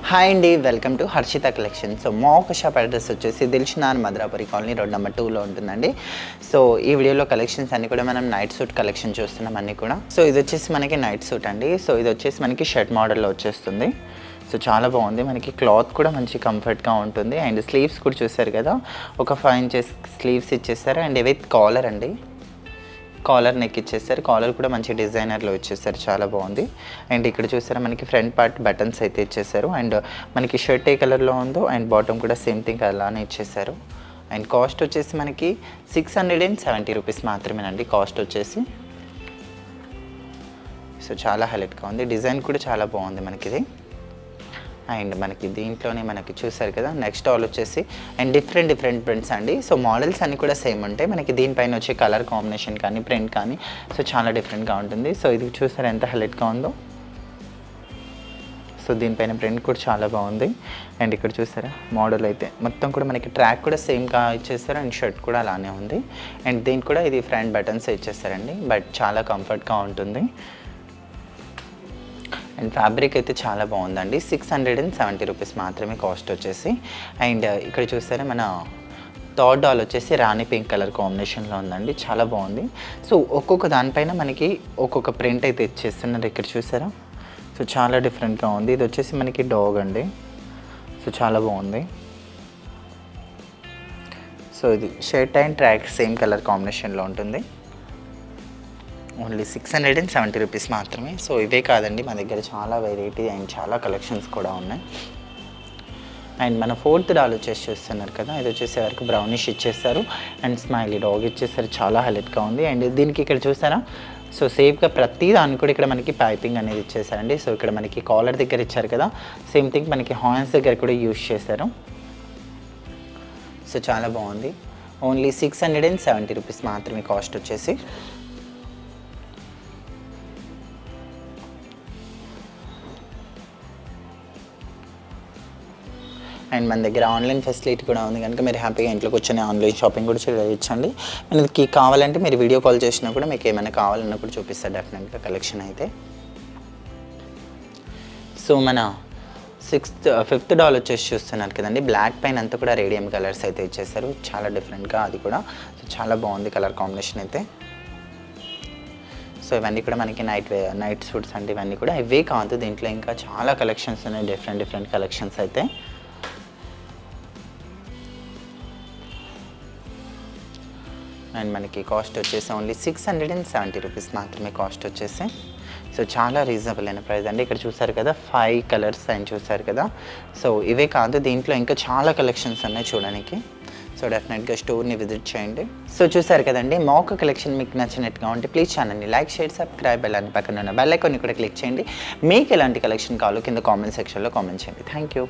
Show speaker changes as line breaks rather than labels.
Hi అండి, welcome to Harshita collection. So మా ఒక షాప్ అడ్రస్ వచ్చేసి దిల్షునార్ మద్రాపురి కాలనీ రోడ్ నెంబర్ 2లో ఉంటుందండి. సో ఈ వీడియోలో కలెక్షన్స్ అన్ని కూడా మనం నైట్ సూట్ కలెక్షన్ చూస్తున్నాం అన్నీ కూడా. సో ఇది వచ్చేసి మనకి నైట్ సూట్ అండి. సో ఇది వచ్చేసి మనకి షర్ట్ మోడల్లో వచ్చేస్తుంది. సో చాలా బాగుంది, మనకి క్లాత్ కూడా మంచి కంఫర్ట్గా ఉంటుంది. అండ్ స్లీవ్స్ కూడా చూసారు కదా, ఒక 5 ఇంచెస్ స్లీవ్స్ ఇచ్చేసారు. అండ్ విత్ కాలర్ అండి, కాలర్ నెక్ ఇచ్చేసారు. కాలర్ కూడా మంచి డిజైనర్లో ఇచ్చేసారు, చాలా బాగుంది. అండ్ ఇక్కడ చూసారా మనకి ఫ్రంట్ పార్ట్ బటన్స్ అయితే ఇచ్చేసారు. అండ్ మనకి షర్ట్ ఏ కలర్లో ఉందో అండ్ బాటమ్ కూడా సేమ్ థింగ్ అలానే ఇచ్చేసారు. అండ్ కాస్ట్ వచ్చేసి మనకి 670 రూపీస్ మాత్రమేనండి కాస్ట్ వచ్చేసి. సో చాలా హైలైట్గా ఉంది, డిజైన్ కూడా చాలా బాగుంది మనకి ఇది. అండ్ మనకి దీంట్లోనే మనకి చూసారు కదా, నెక్స్ట్ ఆల్ వచ్చేసి అండ్ డిఫరెంట్ ప్రింట్స్ అండి. సో మోడల్స్ అన్నీ కూడా సేమ్ ఉంటాయి. మనకి దీనిపైన వచ్చే కలర్ కాంబినేషన్ కానీ ప్రింట్ కానీ సో చాలా డిఫరెంట్గా ఉంటుంది. సో ఇది చూసారు ఎంత హైలైట్గా ఉందో. సో దీనిపైన ప్రింట్ కూడా చాలా బాగుంది. అండ్ ఇక్కడ చూసారా మోడల్ అయితే మొత్తం కూడా మనకి ట్రాక్ కూడా సేమ్గా ఇచ్చేస్తారు. అండ్ షర్ట్ కూడా అలానే ఉంది. అండ్ దీనికి కూడా ఇది ఫ్రంట్ బటన్స్ ఇచ్చేస్తారండి, బట్ చాలా కంఫర్ట్గా ఉంటుంది. అండ్ ఫ్యాబ్రిక్ అయితే చాలా బాగుందండి. 670 రూపీస్ మాత్రమే కాస్ట్ వచ్చేసి. అండ్ ఇక్కడ చూసారా మన థర్డ్ డాల్ వచ్చేసి రాణి పింక్ కలర్ కాంబినేషన్లో ఉందండి, చాలా బాగుంది. సో ఒక్కొక్క దానిపైన మనకి ఒక్కొక్క ప్రింట్ అయితే ఇచ్చేస్తున్నారు, ఇక్కడ చూసారా. సో చాలా డిఫరెంట్గా ఉంది. ఇది వచ్చేసి మనకి డాగ్ అండి, సో చాలా బాగుంది. సో ఇది shirt and track same colour కాంబినేషన్లో ఉంటుంది. ఓన్లీ 670 రూపీస్ మాత్రమే. సో ఇవే కాదండి, మా దగ్గర చాలా వెరైటీ అండ్ చాలా కలెక్షన్స్ కూడా ఉన్నాయి. అండ్ మన ఫోర్త్ డాల్ వచ్చేసి చూస్తున్నారు కదా, ఇది వచ్చేసి వరకు బ్రౌనిష్ ఇచ్చేస్తారు అండ్ స్మైలీ డాగ్ ఇచ్చేస్తారు, చాలా హైలైట్గా ఉంది. అండ్ దీనికి ఇక్కడ చూసారా, సో సేఫ్గా ప్రతి దానికి కూడా ఇక్కడ మనకి పైపింగ్ అనేది ఇచ్చేసారండి. సో ఇక్కడ మనకి కాలర్ దగ్గర ఇచ్చారు కదా, సేమ్ థింగ్ మనకి హార్న్స్ దగ్గర కూడా యూజ్ చేశారు. సో చాలా బాగుంది. ఓన్లీ 670 రూపీస్ మాత్రమే కాస్ట్ వచ్చేసి. అండ్ మన దగ్గర ఆన్లైన్ ఫెసిలిటీ కూడా ఉంది కనుక మీరు హ్యాపీగా ఇంట్లోకి వచ్చి ఆన్లైన్ షాపింగ్ కూడా చేయొచ్చండి. మనకి కావాలంటే మీరు వీడియో కాల్ చేసినా కూడా మీకు ఏమైనా కావాలన్నా కూడా చూపిస్తారు డెఫినెట్గా కలెక్షన్ అయితే. సో మన ఫిఫ్త్ డాల్ వచ్చేసి చూస్తున్నారు కదండి, బ్లాక్ పైన అంతా కూడా రేడియం కలర్స్ అయితే ఇచ్చేసారు, చాలా డిఫరెంట్గా అది కూడా. సో చాలా బాగుంది కలర్ కాంబినేషన్ అయితే. సో ఇవన్నీ కూడా మనకి నైట్ సూట్స్ అంటే ఇవన్నీ కూడా ఇవే కాదు, దీంట్లో ఇంకా చాలా కలెక్షన్స్ ఉన్నాయి, డిఫరెంట్ కలెక్షన్స్ అయితే. అండ్ మనకి కాస్ట్ వచ్చేసి ఓన్లీ 670 రూపీస్ మాత్రమే కాస్ట్ వచ్చేసి. సో చాలా రీజనబుల్ అయిన ప్రైస్ అండి. ఇక్కడ చూసారు కదా 5 కలర్స్ అని చూసారు కదా. సో ఇవే కాదు, దీంట్లో ఇంకా చాలా కలెక్షన్స్ ఉన్నాయి చూడడానికి. సో డెఫినెట్గా స్టోర్ని విజిట్ చేయండి. సో చూసారు కదండి, మా ఒక కలెక్షన్ మీకు నచ్చినట్టుగా ఉంటే ప్లీజ్ ఛానల్ని లైక్, షేర్, సబ్స్క్రైబ్ అని పక్కన ఉన్న బెల్ ఐకాన్ని కూడా క్లిక్ చేయండి. మీకు ఎలాంటి కలెక్షన్ కావాలో కింద కామెంట్ సెక్షన్లో కామెంట్ చేయండి. Thank you.